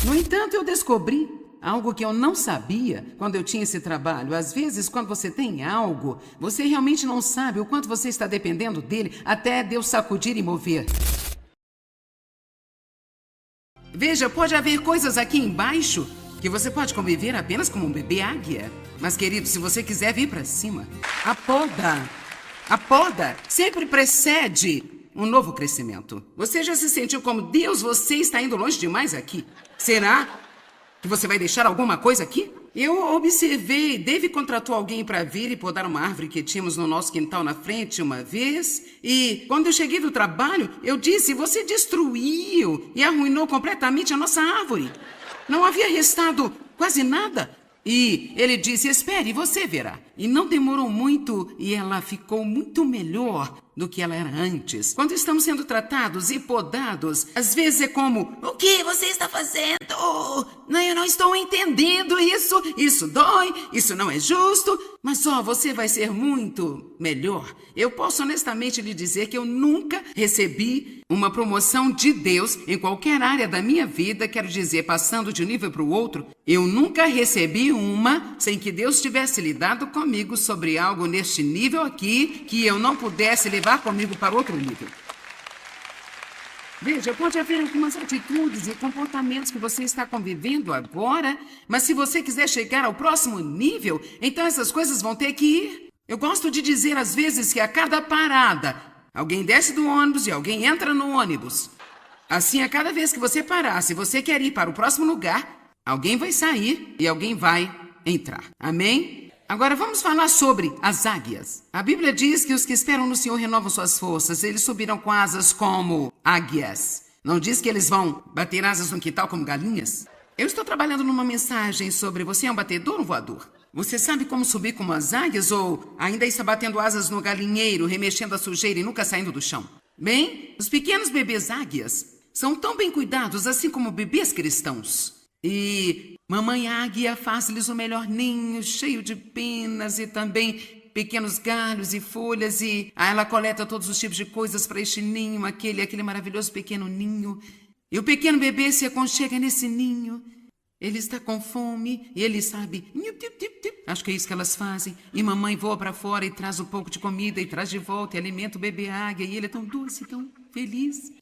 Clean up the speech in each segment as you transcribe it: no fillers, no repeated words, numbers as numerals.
No entanto, eu descobri algo que eu não sabia quando eu tinha esse trabalho. Às vezes, quando você tem algo, você realmente não sabe o quanto você está dependendo dele até Deus sacudir e mover. Veja, pode haver coisas aqui embaixo que você pode conviver apenas como um bebê águia. Mas, querido, se você quiser vir para cima, a poda sempre precede um novo crescimento. Você já se sentiu como, Deus, você está indo longe demais aqui? Será que você vai deixar alguma coisa aqui? Eu observei, Dave contratou alguém para vir e podar uma árvore que tínhamos no nosso quintal na frente uma vez. E quando eu cheguei do trabalho, eu disse, você destruiu e arruinou completamente a nossa árvore. Não havia restado quase nada. E ele disse, espere, você verá. E não demorou muito e ela ficou muito melhor do que ela era antes. Quando estamos sendo tratados e podados, às vezes é como, o que você está fazendo? Não, eu não estou entendendo isso. Isso dói, isso não é justo. Mas você vai ser muito melhor. Eu posso honestamente lhe dizer que eu nunca recebi uma promoção de Deus em qualquer área da minha vida, quero dizer, passando de um nível para o outro. Eu nunca recebi uma sem que Deus tivesse lidado comigo sobre algo neste nível aqui que eu não pudesse levar comigo para outro nível. Veja, pode haver algumas atitudes e comportamentos que você está convivendo agora, mas se você quiser chegar ao próximo nível, então essas coisas vão ter que ir. Eu gosto de dizer às vezes que a cada parada, alguém desce do ônibus e alguém entra no ônibus. Assim, a cada vez que você parar, se você quer ir para o próximo lugar, alguém vai sair e alguém vai entrar. Amém? Agora vamos falar sobre as águias. A Bíblia diz que os que esperam no Senhor renovam suas forças. Eles subirão com asas como águias. Não diz que eles vão bater asas no quintal como galinhas? Eu estou trabalhando numa mensagem sobre você é um batedor ou um voador? Você sabe como subir como as águias ou ainda está batendo asas no galinheiro, remexendo a sujeira e nunca saindo do chão? Bem, os pequenos bebês águias são tão bem cuidados assim como bebês cristãos. E mamãe águia faz-lhes o melhor ninho, cheio de penas e também pequenos galhos e folhas. E ela coleta todos os tipos de coisas para este ninho, aquele maravilhoso pequeno ninho. E o pequeno bebê se aconchega nesse ninho. Ele está com fome e ele sabe, acho que é isso que elas fazem. E mamãe voa para fora e traz um pouco de comida e traz de volta e alimenta o bebê águia. E ele é tão doce, tão feliz.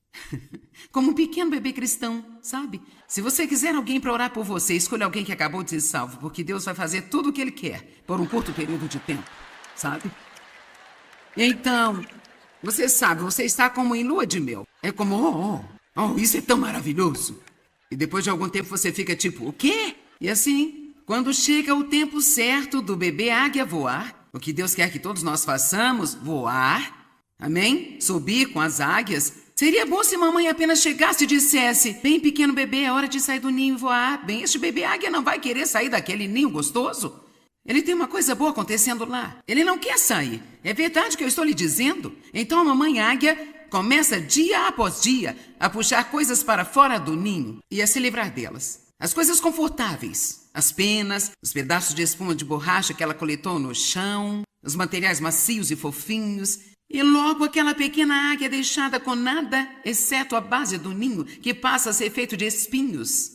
Como um pequeno bebê cristão, sabe? Se você quiser alguém para orar por você, escolha alguém que acabou de ser salvo, porque Deus vai fazer tudo o que Ele quer por um curto período de tempo, sabe? Então, você sabe, você está como em lua de mel. É como, isso é tão maravilhoso. E depois de algum tempo você fica tipo, o quê? E assim, quando chega o tempo certo do bebê águia voar, o que Deus quer que todos nós façamos, voar, amém? Subir com as águias. Seria bom se mamãe apenas chegasse e dissesse, bem pequeno bebê, é hora de sair do ninho e voar. Bem, este bebê águia não vai querer sair daquele ninho gostoso. Ele tem uma coisa boa acontecendo lá. Ele não quer sair. É verdade que eu estou lhe dizendo? Então a mamãe águia começa dia após dia a puxar coisas para fora do ninho e a se livrar delas. As coisas confortáveis, as penas, os pedaços de espuma de borracha que ela coletou no chão, os materiais macios e fofinhos. E logo aquela pequena águia deixada com nada, exceto a base do ninho, que passa a ser feito de espinhos.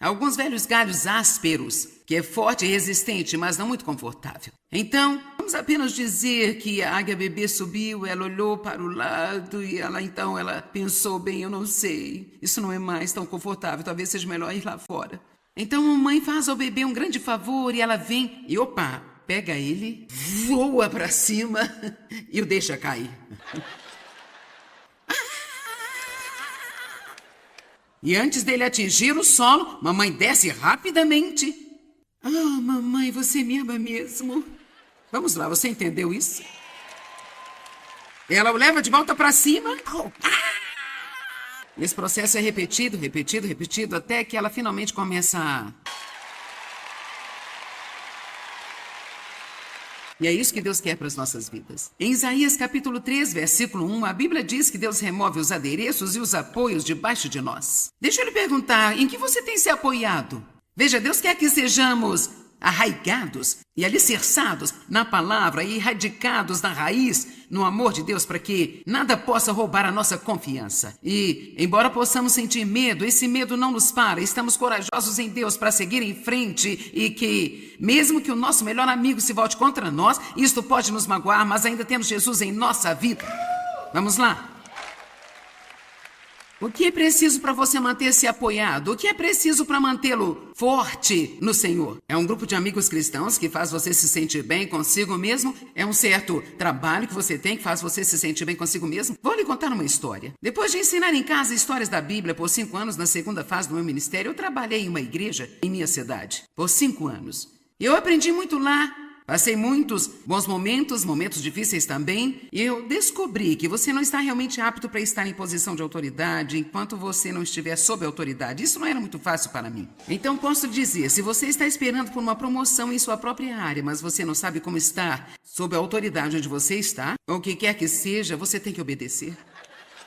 Alguns velhos galhos ásperos, que é forte e resistente, mas não muito confortável. Então, vamos apenas dizer que a águia bebê subiu, ela olhou para o lado e ela pensou, bem, eu não sei, isso não é mais tão confortável, talvez seja melhor ir lá fora. Então a mãe faz ao bebê um grande favor e ela vem e pega ele, voa para cima e o deixa cair. E antes dele atingir o solo, mamãe desce rapidamente. Mamãe, você me ama mesmo? Vamos lá, você entendeu isso? Ela o leva de volta para cima. Esse processo é repetido, até que ela finalmente começa a... E é isso que Deus quer para as nossas vidas. Em Isaías capítulo 3, versículo 1, a Bíblia diz que Deus remove os adereços e os apoios debaixo de nós. Deixa eu lhe perguntar, em que você tem se apoiado? Veja, Deus quer que sejamos arraigados e alicerçados na palavra e radicados na raiz, no amor de Deus, para que nada possa roubar a nossa confiança. E, embora possamos sentir medo, esse medo não nos para. Estamos corajosos em Deus para seguir em frente e que, mesmo que o nosso melhor amigo se volte contra nós, isto pode nos magoar, mas ainda temos Jesus em nossa vida. Vamos lá. O que é preciso para você manter-se apoiado? O que é preciso para mantê-lo forte no Senhor? É um grupo de amigos cristãos que faz você se sentir bem consigo mesmo? É um certo trabalho que você tem que faz você se sentir bem consigo mesmo? Vou lhe contar uma história. Depois de ensinar em casa histórias da Bíblia por 5 anos, na segunda fase do meu ministério, eu trabalhei em uma igreja em minha cidade por 5 anos. Eu aprendi muito lá. Passei muitos bons momentos, momentos difíceis também, e eu descobri que você não está realmente apto para estar em posição de autoridade enquanto você não estiver sob autoridade. Isso não era muito fácil para mim. Então posso dizer, se você está esperando por uma promoção em sua própria área, mas você não sabe como estar sob a autoridade onde você está, ou o que quer que seja, você tem que obedecer.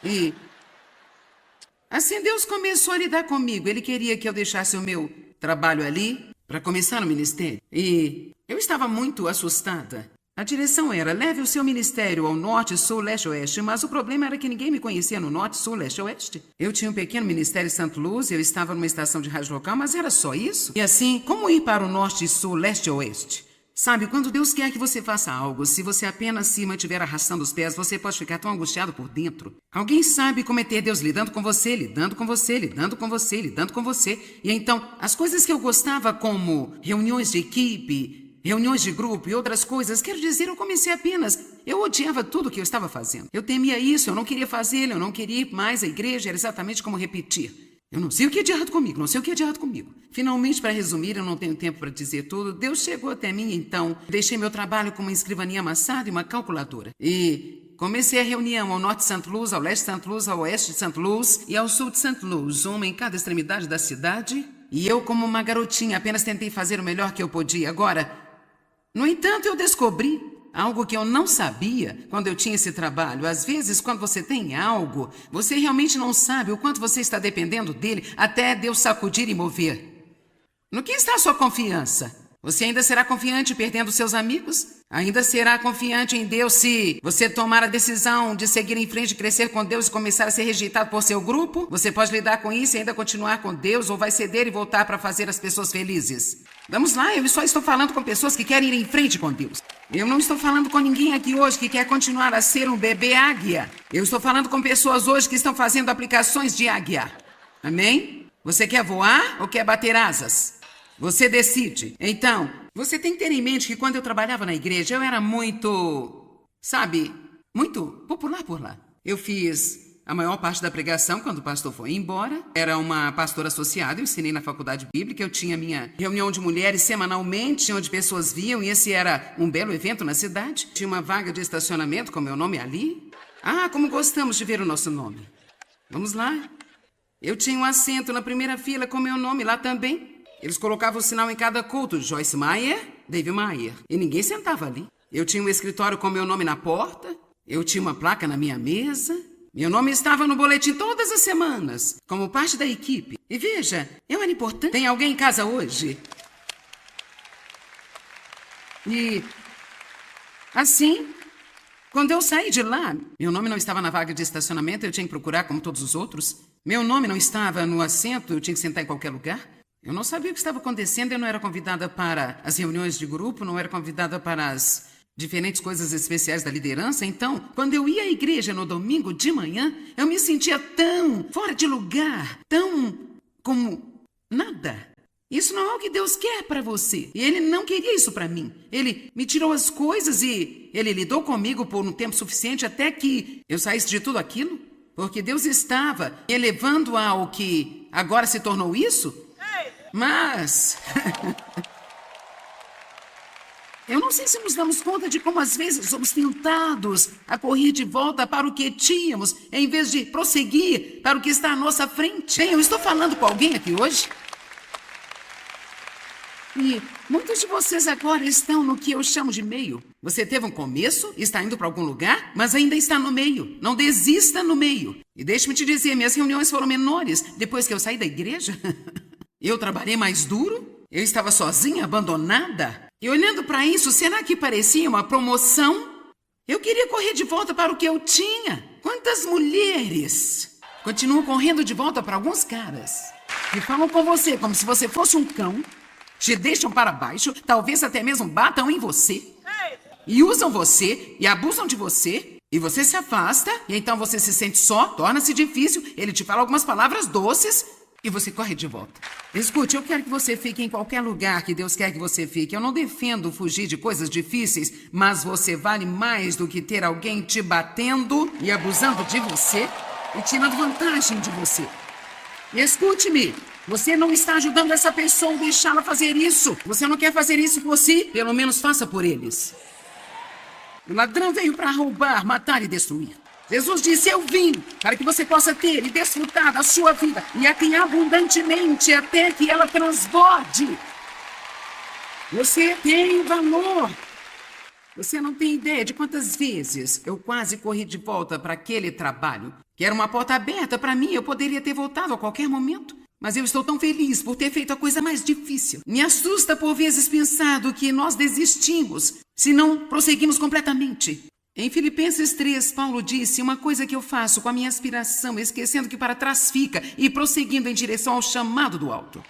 E assim Deus começou a lidar comigo. Ele queria que eu deixasse o meu trabalho ali para começar o ministério. E eu estava muito assustada. A direção era, leve o seu ministério ao norte, sul, leste, oeste, mas o problema era que ninguém me conhecia no norte, sul, leste, oeste. Eu tinha um pequeno ministério em St. Louis, eu estava numa estação de rádio local, mas era só isso. E assim, como ir para o norte, sul, leste, oeste? Sabe, quando Deus quer que você faça algo, se você apenas se mantiver arrastando os pés, você pode ficar tão angustiado por dentro. Alguém sabe como é ter Deus lidando com você, lidando com você, lidando com você, lidando com você. E então, as coisas que eu gostava como reuniões de equipe, reuniões de grupo e outras coisas, quero dizer, eu comecei apenas. Eu odiava tudo que eu estava fazendo. Eu temia isso, eu não queria fazer, eu não queria ir mais à igreja, era exatamente como repetir. Eu não sei o que é de errado comigo, não sei o que é de errado comigo. Finalmente, para resumir, eu não tenho tempo para dizer tudo, Deus chegou até mim, então deixei meu trabalho com uma escrivaninha amassada e uma calculadora. E comecei a reunião ao norte de St. Louis, ao leste de St. Louis, ao oeste de St. Louis e ao sul de St. Louis, uma em cada extremidade da cidade. E eu, como uma garotinha, apenas tentei fazer o melhor que eu podia. Agora, no entanto, eu descobri algo que eu não sabia quando eu tinha esse trabalho. Às vezes, quando você tem algo, você realmente não sabe o quanto você está dependendo dele até Deus sacudir e mover. No que está a sua confiança? Você ainda será confiante perdendo seus amigos? Ainda será confiante em Deus se você tomar a decisão de seguir em frente, crescer com Deus e começar a ser rejeitado por seu grupo? Você pode lidar com isso e ainda continuar com Deus ou vai ceder e voltar para fazer as pessoas felizes? Vamos lá, eu só estou falando com pessoas que querem ir em frente com Deus. Eu não estou falando com ninguém aqui hoje que quer continuar a ser um bebê águia. Eu estou falando com pessoas hoje que estão fazendo aplicações de águia. Amém? Você quer voar ou quer bater asas? Você decide. Então, você tem que ter em mente que quando eu trabalhava na igreja, eu era muito, muito popular por lá. Eu fiz a maior parte da pregação quando o pastor foi embora. Era uma pastora associada, eu ensinei na faculdade bíblica, eu tinha minha reunião de mulheres semanalmente, onde pessoas viam, e esse era um belo evento na cidade. Tinha uma vaga de estacionamento com meu nome ali. Ah, como gostamos de ver o nosso nome. Vamos lá. Eu tinha um assento na primeira fila com meu nome lá também. Eles colocavam o sinal em cada culto, Joyce Meyer, Dave Meyer, e ninguém sentava ali. Eu tinha um escritório com meu nome na porta, eu tinha uma placa na minha mesa, meu nome estava no boletim todas as semanas, como parte da equipe. E veja, eu era importante. Tem alguém em casa hoje? E assim, quando eu saí de lá, meu nome não estava na vaga de estacionamento, eu tinha que procurar como todos os outros. Meu nome não estava no assento, eu tinha que sentar em qualquer lugar. Eu não sabia o que estava acontecendo, eu não era convidada para as reuniões de grupo, não era convidada para as diferentes coisas especiais da liderança. Então, quando eu ia à igreja no domingo de manhã, eu me sentia tão fora de lugar, tão como nada. Isso não é o que Deus quer para você. E Ele não queria isso para mim. Ele me tirou as coisas e Ele lidou comigo por um tempo suficiente até que eu saísse de tudo aquilo. Porque Deus estava me elevando ao que agora se tornou isso. Mas eu não sei se nos damos conta de como às vezes somos tentados a correr de volta para o que tínhamos, em vez de prosseguir para o que está à nossa frente. Bem, eu estou falando com alguém aqui hoje. E muitos de vocês agora estão no que eu chamo de meio. Você teve um começo, está indo para algum lugar, mas ainda está no meio. Não desista no meio. E deixe-me te dizer, minhas reuniões foram menores depois que eu saí da igreja. Eu trabalhei mais duro, Eu estava sozinha, abandonada. E olhando para isso, será que parecia uma promoção? Eu queria correr de volta para o que eu tinha. Quantas mulheres continuam correndo de volta para alguns caras que falam com você como se você fosse um cão, te deixam para baixo, talvez até mesmo batam em você, e usam você e abusam de você, e você se afasta, e então você se sente só, torna-se difícil, ele te fala algumas palavras doces e você corre de volta. Escute, eu quero que você fique em qualquer lugar que Deus quer que você fique. Eu não defendo fugir de coisas difíceis, mas você vale mais do que ter alguém te batendo e abusando de você e tirando vantagem de você. Escute-me, você não está ajudando essa pessoa a deixá-la fazer isso. Você não quer fazer isso por si? Pelo menos faça por eles. O ladrão veio para roubar, matar e destruir. Jesus disse, eu vim para que você possa ter e desfrutar da sua vida e a ter abundantemente até que ela transborde. Você tem valor. Você não tem ideia de quantas vezes eu quase corri de volta para aquele trabalho, que era uma porta aberta para mim, eu poderia ter voltado a qualquer momento. Mas eu estou tão feliz por ter feito a coisa mais difícil. Me assusta por vezes pensar do que nós desistimos, se não prosseguimos completamente. Em Filipenses 3, Paulo disse, uma coisa que eu faço com a minha aspiração, esquecendo que para trás fica e prosseguindo em direção ao chamado do alto.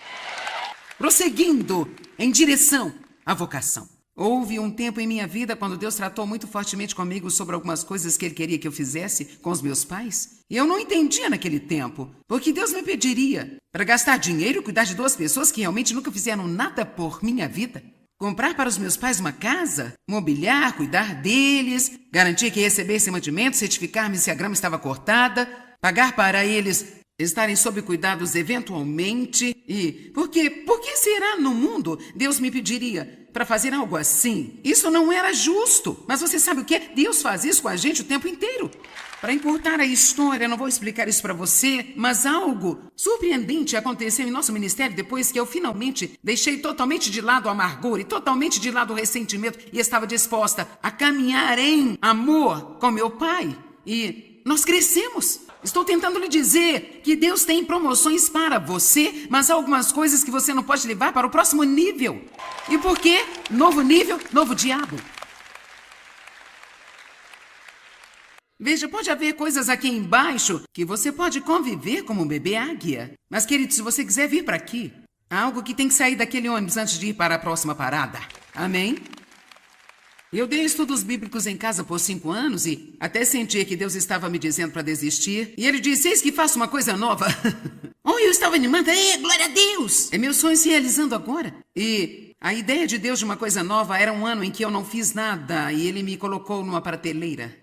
Prosseguindo em direção à vocação. Houve um tempo em minha vida quando Deus tratou muito fortemente comigo sobre algumas coisas que Ele queria que eu fizesse com os meus pais. E eu não entendia naquele tempo, porque Deus me pediria para gastar dinheiro e cuidar de 2 pessoas que realmente nunca fizeram nada por minha vida. Comprar para os meus pais uma casa, mobiliar, cuidar deles, garantir que recebessem mantimento, certificar-me se a grama estava cortada, pagar para eles estarem sob cuidados eventualmente. E por que será no mundo Deus me pediria para fazer algo assim? Isso não era justo. Mas você sabe o que? Deus faz isso com a gente o tempo inteiro. Para encurtar a história, eu não vou explicar isso para você, mas algo surpreendente aconteceu em nosso ministério depois que eu finalmente deixei totalmente de lado o amargor e totalmente de lado o ressentimento e estava disposta a caminhar em amor com meu pai. E nós crescemos. Estou tentando lhe dizer que Deus tem promoções para você, mas há algumas coisas que você não pode levar para o próximo nível. E por quê? Novo nível, novo diabo. Veja, pode haver coisas aqui embaixo que você pode conviver como um bebê águia. Mas, querido, se você quiser vir para aqui, há algo que tem que sair daquele ônibus antes de ir para a próxima parada. Amém? Eu dei estudos bíblicos em casa por 5 anos e até senti que Deus estava me dizendo para desistir. E Ele disse, eis que faço uma coisa nova. Oh, eu estava animada. Glória a Deus! É meu sonho se realizando agora. E a ideia de Deus de uma coisa nova era um ano em que eu não fiz nada e Ele me colocou numa prateleira.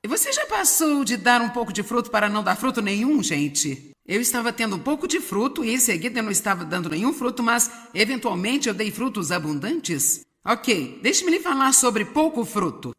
E você já passou de dar um pouco de fruto para não dar fruto nenhum, gente? Eu estava tendo um pouco de fruto e em seguida eu não estava dando nenhum fruto, mas eventualmente eu dei frutos abundantes. Ok, deixe-me lhe falar sobre pouco fruto.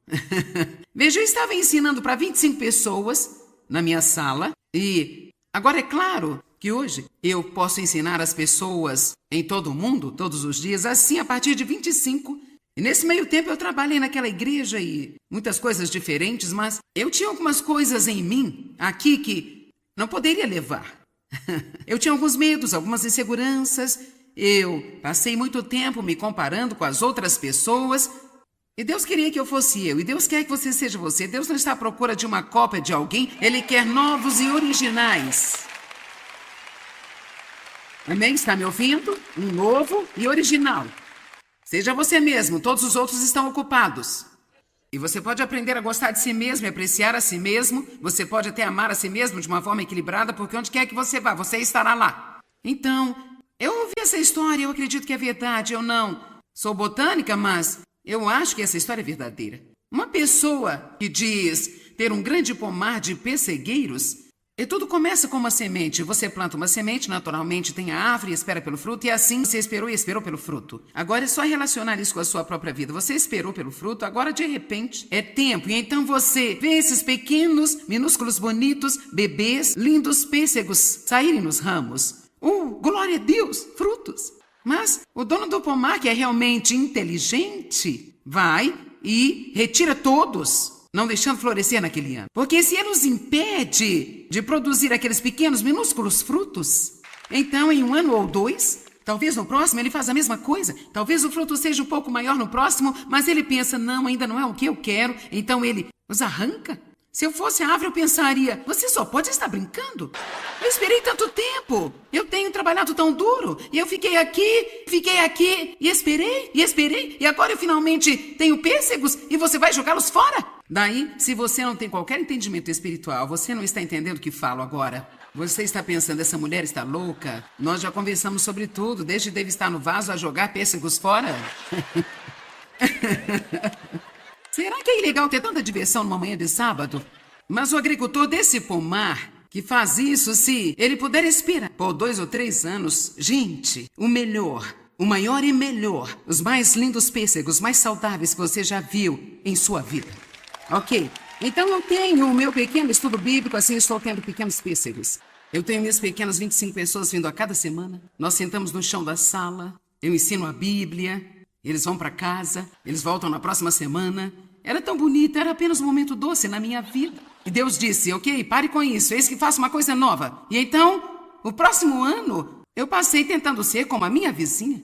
Veja, eu estava ensinando para 25 pessoas na minha sala e agora é claro que hoje eu posso ensinar as pessoas em todo o mundo, todos os dias, assim a partir de 25. E nesse meio tempo eu trabalhei naquela igreja e muitas coisas diferentes, mas eu tinha algumas coisas em mim aqui que não poderia levar. Eu tinha alguns medos, algumas inseguranças. Eu passei muito tempo me comparando com as outras pessoas. E Deus queria que eu fosse eu. E Deus quer que você seja você. Deus não está à procura de uma cópia de alguém. Ele quer novos e originais. Amém? Está me ouvindo? Um novo e original. Seja você mesmo. Todos os outros estão ocupados. E você pode aprender a gostar de si mesmo e apreciar a si mesmo. Você pode até amar a si mesmo de uma forma equilibrada, porque onde quer que você vá, você estará lá. Então, eu ouvi essa história, eu acredito que é verdade. Eu não sou botânica, mas eu acho que essa história é verdadeira. Uma pessoa que diz ter um grande pomar de pessegueiros, e tudo começa com uma semente. Você planta uma semente, naturalmente tem a árvore, espera pelo fruto, e assim você esperou e esperou pelo fruto. Agora é só relacionar isso com a sua própria vida. Você esperou pelo fruto, agora de repente é tempo. E então você vê esses pequenos, minúsculos, bonitos, bebês, lindos pêssegos saírem nos ramos. Glória a Deus, frutos. Mas o dono do pomar, que é realmente inteligente, vai e retira todos, não deixando florescer naquele ano. Porque se ele nos impede de produzir aqueles pequenos, minúsculos frutos, então em 1 ano ou 2, Talvez no próximo ele faça a mesma coisa. Talvez o fruto seja um pouco maior no próximo, mas ele pensa, não, ainda não é o que eu quero. Então ele os arranca. Se eu fosse a árvore, eu pensaria, você só pode estar brincando. Eu esperei tanto tempo. Eu tenho trabalhado tão duro. E eu fiquei aqui, e esperei. E agora eu finalmente tenho pêssegos e você vai jogá-los fora? Daí, se você não tem qualquer entendimento espiritual, você não está entendendo o que falo agora. Você está pensando, essa mulher está louca? Nós já conversamos sobre tudo, desde deve estar no vaso a jogar pêssegos fora. Será que é ilegal ter tanta diversão numa manhã de sábado? Mas o agricultor desse pomar que faz isso, se ele puder esperar por 2 ou 3 anos, gente, o melhor, o maior e melhor, os mais lindos pêssegos, mais saudáveis que você já viu em sua vida. Ok? Então eu tenho o meu pequeno estudo bíblico, assim estou tendo pequenos pêssegos. Eu tenho minhas pequenas 25 pessoas vindo a cada semana. Nós sentamos no chão da sala, eu ensino a Bíblia, eles vão para casa, eles voltam na próxima semana. Era tão bonito, era apenas um momento doce na minha vida. E Deus disse, ok, pare com isso, eis que faço uma coisa nova. E então, o próximo ano, eu passei tentando ser como a minha vizinha.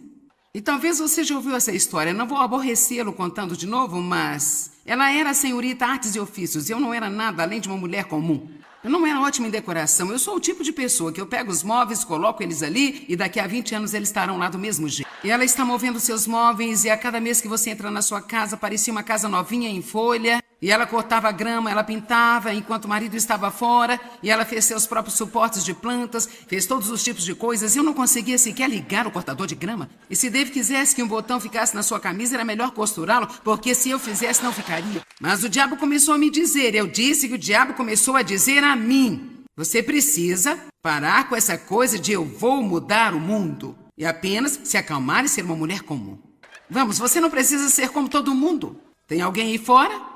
E talvez você já ouviu essa história, não vou aborrecê-lo contando de novo, mas ela era a senhorita Artes e Ofícios e eu não era nada além de uma mulher comum. Eu não era ótima em decoração, eu sou o tipo de pessoa que eu pego os móveis, coloco eles ali e daqui a 20 anos eles estarão lá do mesmo jeito. E ela está movendo seus móveis e a cada mês que você entra na sua casa parecia uma casa novinha em folha. E ela cortava a grama, ela pintava enquanto o marido estava fora. E ela fez seus próprios suportes de plantas, fez todos os tipos de coisas. E eu não conseguia sequer ligar o cortador de grama. E se Dave quisesse que um botão ficasse na sua camisa, era melhor costurá-lo, porque se eu fizesse não ficaria. Mas o diabo começou a me dizer, eu disse que o diabo começou a dizer a mim, você precisa parar com essa coisa de eu vou mudar o mundo. E apenas se acalmar e ser uma mulher comum. Vamos, você não precisa ser como todo mundo. Tem alguém aí fora?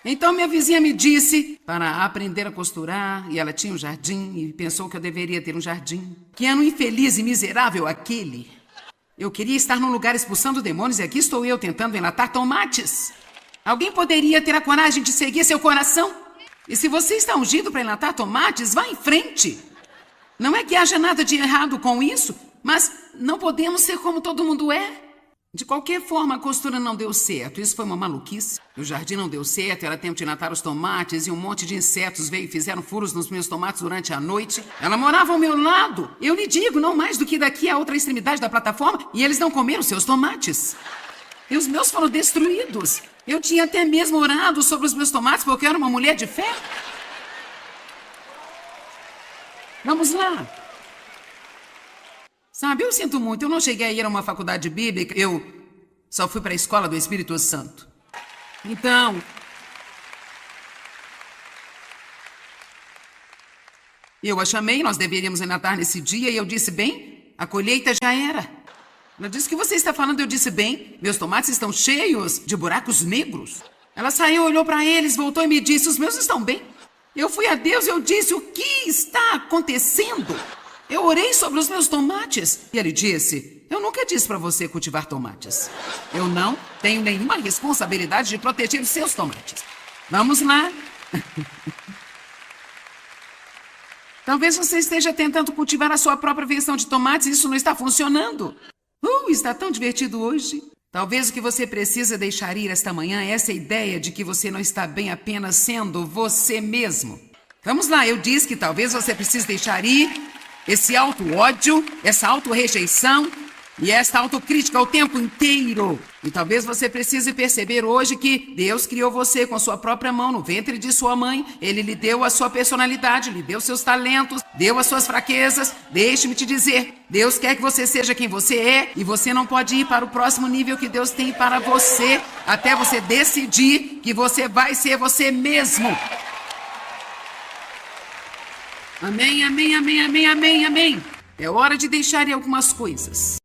Então minha vizinha me disse para aprender a costurar, e ela tinha um jardim, e pensou que eu deveria ter um jardim. Que ano infeliz e miserável aquele. Eu queria estar num lugar expulsando demônios, e aqui estou eu tentando enlatar tomates. Alguém poderia ter a coragem de seguir seu coração? E se você está ungido para enlatar tomates, vá em frente. Não é que haja nada de errado com isso, mas não podemos ser como todo mundo é. De qualquer forma, a costura não deu certo. Isso foi uma maluquice. O jardim não deu certo, era tempo de natar os tomates e um monte de insetos veio e fizeram furos nos meus tomates durante a noite. Ela morava ao meu lado. Eu lhe digo, não mais do que daqui à outra extremidade da plataforma, e eles não comeram seus tomates. E os meus foram destruídos. Eu tinha até mesmo orado sobre os meus tomates porque eu era uma mulher de fé. Vamos lá. Sabe, eu sinto muito, eu não cheguei a ir a uma faculdade bíblica, eu só fui para a escola do Espírito Santo. Então, eu a chamei, nós deveríamos enlatar nesse dia, e eu disse, bem, a colheita já era. Ela disse, o que você está falando? Eu disse, bem, meus tomates estão cheios de buracos negros. Ela saiu, olhou para eles, voltou e me disse, os meus estão bem. Eu fui a Deus e eu disse, o que está acontecendo? Eu orei sobre os meus tomates. E ele disse, eu nunca disse para você cultivar tomates. Eu não tenho nenhuma responsabilidade de proteger os seus tomates. Vamos lá. Talvez você esteja tentando cultivar a sua própria versão de tomates e isso não está funcionando. Está tão divertido hoje. Talvez o que você precisa deixar ir esta manhã é essa ideia de que você não está bem apenas sendo você mesmo. Vamos lá, eu disse que talvez você precise deixar ir esse auto-ódio, essa auto-rejeição e essa autocrítica o tempo inteiro. E talvez você precise perceber hoje que Deus criou você com sua própria mão no ventre de sua mãe. Ele lhe deu a sua personalidade, lhe deu seus talentos, deu as suas fraquezas. Deixe-me te dizer, Deus quer que você seja quem você é e você não pode ir para o próximo nível que Deus tem para você até você decidir que você vai ser você mesmo. Amém, amém, amém, amém, amém, amém. É hora de deixar ir algumas coisas.